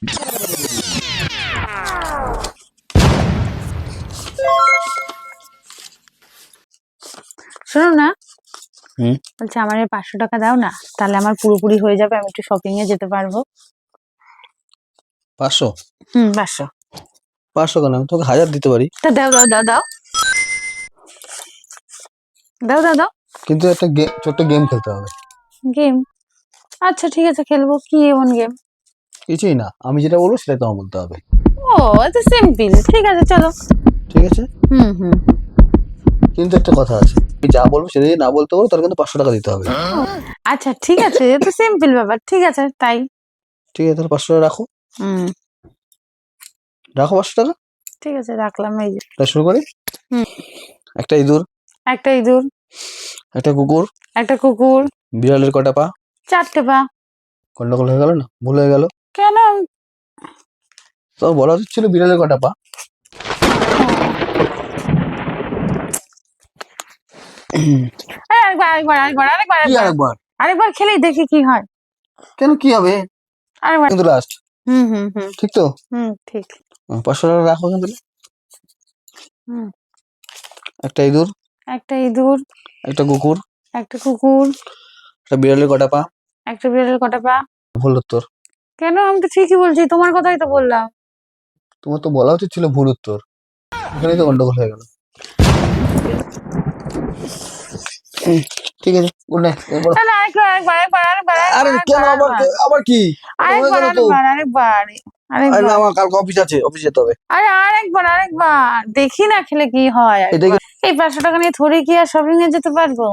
শোনো না, বলছি আমার 500 টাকা দাও না, তাহলে আমার পুরোপুরি হয়ে যাবে, আমি একটু শপিং এ যেতে পারবো। 500? 500। 500 কেন, আমি তোকে 1000 দিতে পারি। তা দাও দাও দাও দাও দাও দাও দাও। কিন্তু একটা ছোট্ট গেম খেলতে হবে। গেম? আচ্ছা ঠিক আছে, খেলবো। কি এমন গেম? কিছুই না, আমি যেটা বলবো সেটা তোমার বলতে হবে। ও এত সিম্পল, ঠিক আছে চলো। ঠিক আছে। হুম। কিন্তু একটা কথা আছে, আমি যা বলবো সেটা যদি না বলতে পারো তাহলে কিন্তু 500 টাকা দিতে হবে। আচ্ছা ঠিক আছে, এত সিম্পল ব্যাপার, ঠিক আছে তাই। ঠিক আছে, তাহলে 500 টাকা রাখো। রাখো 500 টাকা। ঠিক আছে রাখলাম, এই যে। তাহলে শুরু করি। একটা ইঁদুর। একটা ইঁদুর। একটা কুকুর। একটা কুকুর। বিড়ালের কটা পা? 4টে পা। গন্ডগোল হয়ে গেল না, ভুল হয়ে গেল। কেন? তো বলা উচিত ছিল বিড়ালের কটা পা। আরেকবার খেলেই দেখি কি হয়। কেন, কি হবে? আরেকবার। কিন্তু লাস্ট। ঠিক তো? ঠিক। 500 টাকা রাখো কিন্তু। একটা ইঁদুর। একটা ইঁদুর। একটা কুকুর। একটা কুকুর। একটা বিড়ালের কটা পা? একটা বিড়ালের কটা পা? ভুল উত্তর। কেন, আমি তো ঠিকই বলছি, তোমার কথাই তো বললাম। তোমার তো বলা উচিত ছিল ভুল উত্তর, এখানেই তো গন্ডগোল হয়ে গেল। ঠিক আছে, গুড নাইট। আরে কেন আবার কি? আরেকবার। আমার কালকে অফিস আছে, অফিস যেতে হবে। আরে আরেকবার দেখি না, খেলে কি হয়। এই 500 টাকা নিয়ে থোড়ি কি আর শপিং এ যেতে পারবো?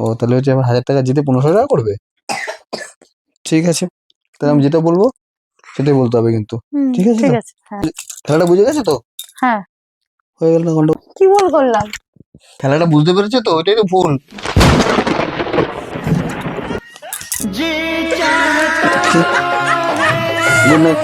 ও তাহলে হচ্ছে আমার 1000 টাকা জিতে 1500 টাকা করবে। ঠিক আছে, তাহলে আমি যেটা বলবো সেটাই বলতে হবে কিন্তু। ঠিক আছে, ঠিক আছে। খেলাটা বুঝে গেছে তো? হ্যাঁ। হয়ে গেল না গন্ডগোল? কি ভুল করলাম? খেলাটা বুঝতে পেরেছো তো? ওইটাই তো ভুল। Good night.